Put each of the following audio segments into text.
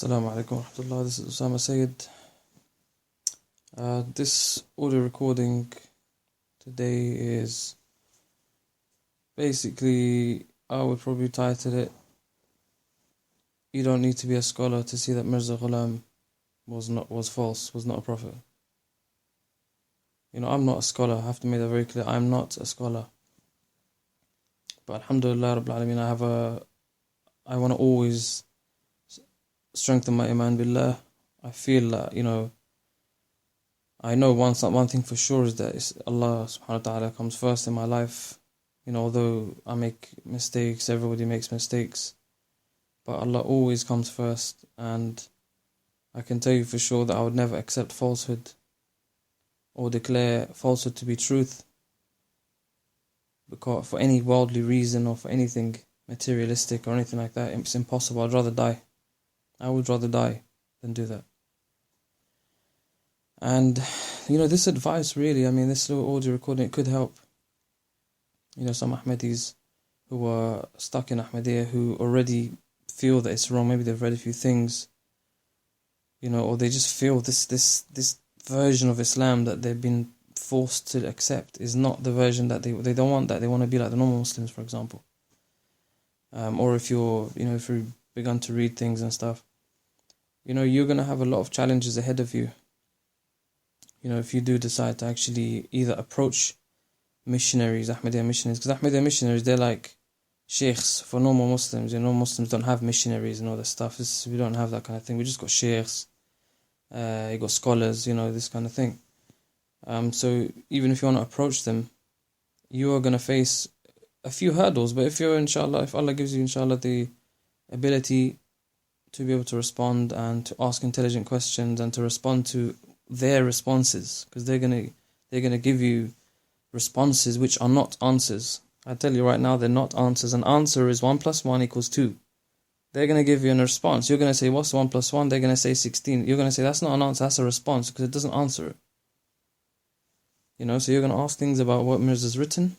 Assalamu alaikum wa rahmatullah. This is Usama Sayyid. This audio recording today is basically, I would probably title it, "You don't need to be a scholar to see that Mirza Ghulam was false, was not a prophet." I'm not a scholar. I have to make that very clear. I'm not a scholar. But alhamdulillah Rabbil Alameen, I want to always strengthen my iman billah. I feel that, I know one thing for sure is that Allah subhanahu wa ta'ala comes first in my life. Although I make mistakes, everybody makes mistakes, but Allah always comes first. And I can tell you for sure that I would never accept falsehood or declare falsehood to be truth, because for any worldly reason or for anything materialistic or anything like that, it's impossible. I'd rather die. I would rather die than do that. And, this advice really, this little audio recording, it could help, some Ahmadis who are stuck in Ahmadiyya, who already feel that it's wrong. Maybe they've read a few things, or they just feel this version of Islam that they've been forced to accept is not the version that they don't want that. They want to be like the normal Muslims, for example. Or if if you've begun to read things and stuff, you're going to have a lot of challenges ahead of you. If you do decide to actually either approach missionaries, Ahmadiyya missionaries, because Ahmadiyya missionaries, they're like sheikhs for normal Muslims. Muslims don't have missionaries and all that stuff. We don't have that kind of thing. We just got sheikhs, you got scholars, this kind of thing. So even if you want to approach them, you are going to face a few hurdles. But if Allah gives you, inshallah, the ability to be able to respond and to ask intelligent questions and to respond to their responses, because they're gonna give you responses which are not answers. I tell you right now, they're not answers. An answer is 1 + 1 = 2. They're gonna give you a response. You're gonna say, "What's 1 + 1?" They're gonna say 16. You're gonna say, "That's not an answer. That's a response," because it doesn't answer it. So you're gonna ask things about what Mirza's written,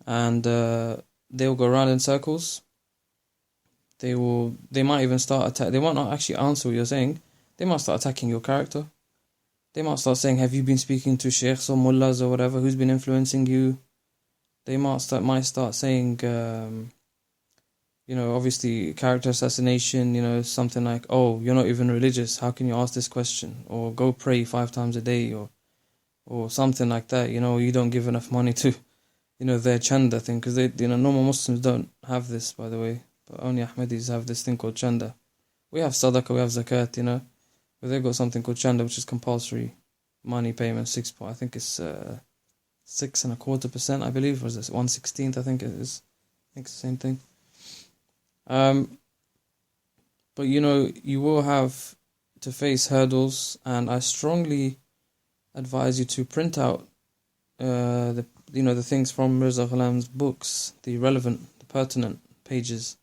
and they'll go around in circles. They might even start attack. They might not actually answer what you're saying. They might start attacking your character. They might start saying, "Have you been speaking to sheikhs or mullahs or whatever? Who's been influencing you?" They might start saying, obviously character assassination. Something like, "Oh, you're not even religious. How can you ask this question?" Or "Go pray 5 times a day," or something like that. You don't give enough money to, their chanda thing, because normal Muslims don't have this, by the way. But only Ahmadis have this thing called chanda. We have sadaqah, we have zakat, but they've got something called chanda, which is compulsory money payment. I think it's 6.25%, I believe, or is it 1/16? I think it is. I think it's the same thing. But you will have to face hurdles, and I strongly advise you to print out the things from Mirza Ghulam's books, the relevant, the pertinent pages,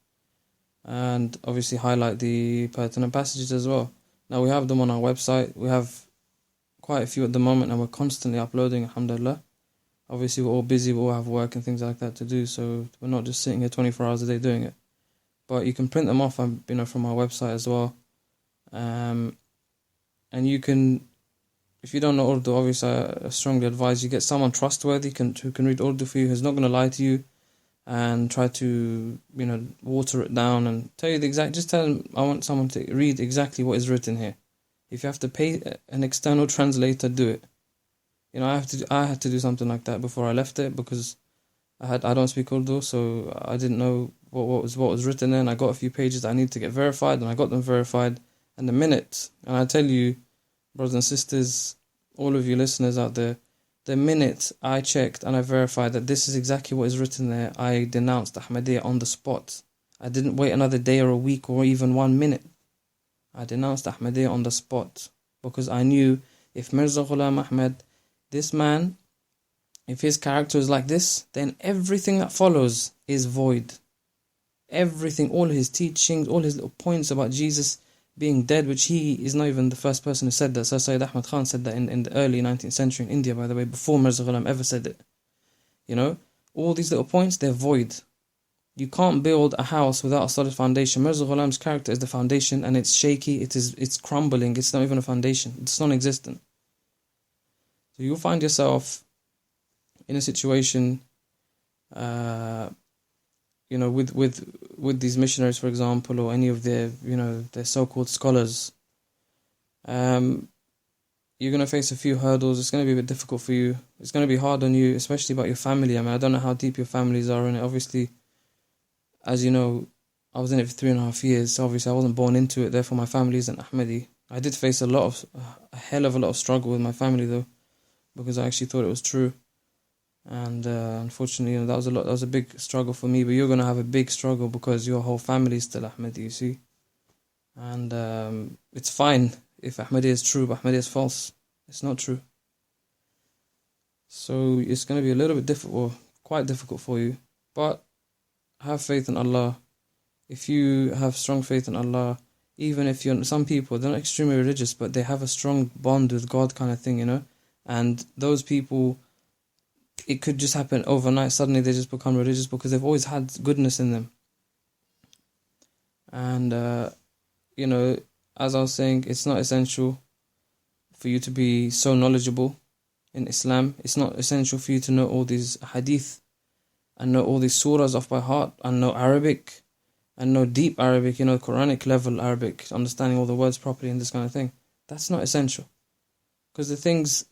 and obviously highlight the pertinent passages as well. Now we have them on our website. We have quite a few at the moment, and we're constantly uploading, alhamdulillah. Obviously we're all busy, we all have work and things like that to do, so we're not just sitting here 24 hours a day doing it. But you can print them off, from our website as well. And you can, if you don't know Urdu, obviously I strongly advise you get someone trustworthy who can read Urdu for you, who's not going to lie to you and try to, water it down and tell you just tell them, "I want someone to read exactly what is written here." If you have to pay an external translator, do it. I had to do something like that before I left it, because I don't speak Urdu, so I didn't know what was written there, and I got a few pages that I need to get verified, and I got them verified. And I tell you, brothers and sisters, all of you listeners out there, the minute I checked and I verified that this is exactly what is written there, I denounced Ahmadiyya on the spot. I didn't wait another day or a week or even 1 minute. I denounced Ahmadiyya on the spot, because I knew if Mirza Ghulam Ahmad, this man, if his character is like this, then everything that follows is void. Everything, all his teachings, all his little points about Jesus being dead, which he is not even the first person who said that. Sir Sayyid Ahmad Khan said that in the early 19th century in India, by the way, before Mirza Ghulam ever said it. All these little points, they're void. You can't build a house without a solid foundation. Mirza Ghulam's character is the foundation, and it's shaky, it's crumbling, it's not even a foundation, it's non-existent. So you'll find yourself in a situation, with these missionaries, for example, or any of their so-called scholars. You're going to face a few hurdles. It's going to be a bit difficult for you. It's going to be hard on you, especially about your family. I mean, I don't know how deep your families are in it. Obviously, as you know, I was in it for 3.5 years. So obviously, I wasn't born into it. Therefore, my family isn't Ahmadi. I did face a hell of a lot of struggle with my family, though, because I actually thought it was true. And unfortunately, that was a big struggle for me. But you're going to have a big struggle because your whole family is still Ahmadi, you see. And it's fine if Ahmadiyya is true, but Ahmadiyya is false. It's not true. So it's going to be a little bit difficult, quite difficult for you. But have faith in Allah. If you have strong faith in Allah, even if some people, they're not extremely religious, but they have a strong bond with God kind of thing, And those people, it could just happen overnight. Suddenly they just become religious because they've always had goodness in them. And, as I was saying, it's not essential for you to be so knowledgeable in Islam. It's not essential for you to know all these hadith and know all these surahs off by heart and know Arabic and know deep Arabic, Quranic level Arabic, understanding all the words properly and this kind of thing. That's not essential. Because the things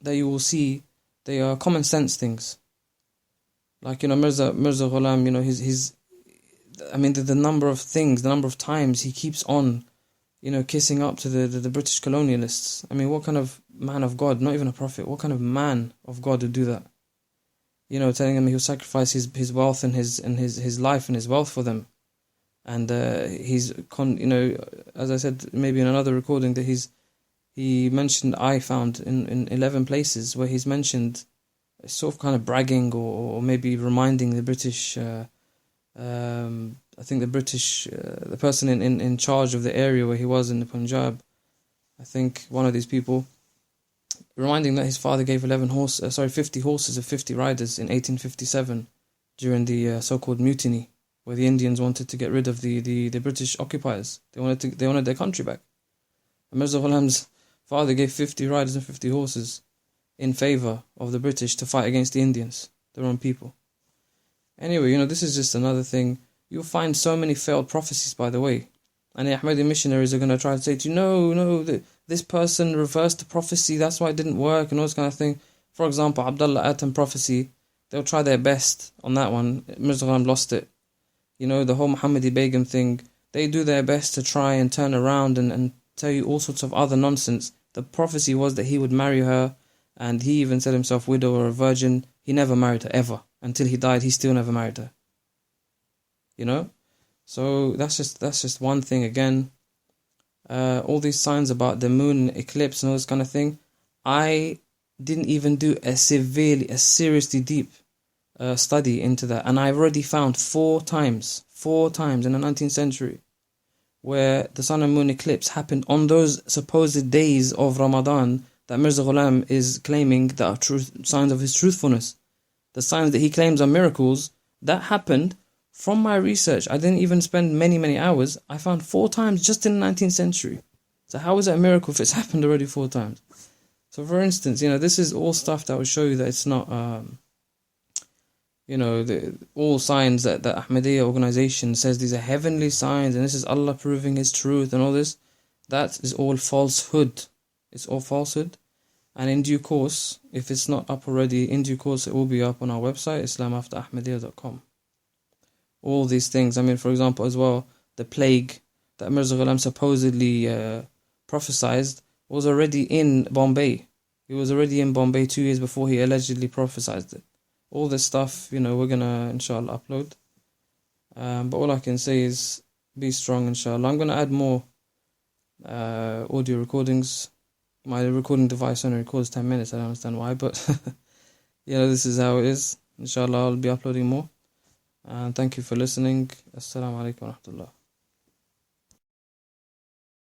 that you will see, they are common sense things. Like, Mirza Ghulam, the number of things, the number of times he keeps on, kissing up to the British colonialists. I mean, what kind of man of God, not even a prophet, what kind of man of God would do that? Telling him he'll sacrifice his wealth and his life and his wealth for them. And as I said, maybe in another recording, that he mentioned, I found in 11 places where he's mentioned sort of kind of bragging or maybe reminding the British, I think the person in charge of the area where he was in the Punjab, I think one of these people, reminding that his father gave 50 horses of 50 riders in 1857 during the so-called mutiny, where the Indians wanted to get rid of the British occupiers. They wanted their country back. And Mirza Ghulam's father gave 50 riders and 50 horses in favour of the British to fight against the Indians, their own people. Anyway, this is just another thing. You'll find so many failed prophecies, by the way. And the Ahmadi missionaries are going to try to say to you, no, this person reversed the prophecy, that's why it didn't work, and all this kind of thing. For example, Abdullah Atom prophecy, they'll try their best on that one. Mirza Ghulam lost it. The whole Muhammadi Begum thing, they do their best to try and turn around and tell you all sorts of other nonsense. The prophecy was that he would marry her, and he even said himself widow or a virgin. He never married her, ever. Until he died, he still never married her. So that's just one thing again. All these signs about the moon eclipse and all this kind of thing, I didn't even do a seriously deep study into that, and I've already found four times in the 19th century where the sun and moon eclipse happened on those supposed days of Ramadan that Mirza Ghulam is claiming that are signs of his truthfulness. The signs that he claims are miracles, that happened. From my research, I didn't even spend many hours. I found 4 times just in the 19th century. So how is that a miracle if it's happened already 4 times? So for instance, this is all stuff that will show you that it's not, all signs that the Ahmadiyya organization says these are heavenly signs and this is Allah proving His truth and all this. That is all falsehood. It's all falsehood. And in due course, if it's not up already, in due course it will be up on our website, islamafterahmadiyya.com. All these things, for example, as well, the plague that Mirza Ghulam supposedly prophesied was already in Bombay. He was already in Bombay 2 years before he allegedly prophesied it. All this stuff, we're going to, inshallah, upload. But all I can say is, be strong, inshallah. I'm going to add more audio recordings. My recording device only records 10 minutes, I don't understand why, but, this is how it is. Inshallah, I'll be uploading more. And thank you for listening. Assalamu alaikum wa rahmatullah.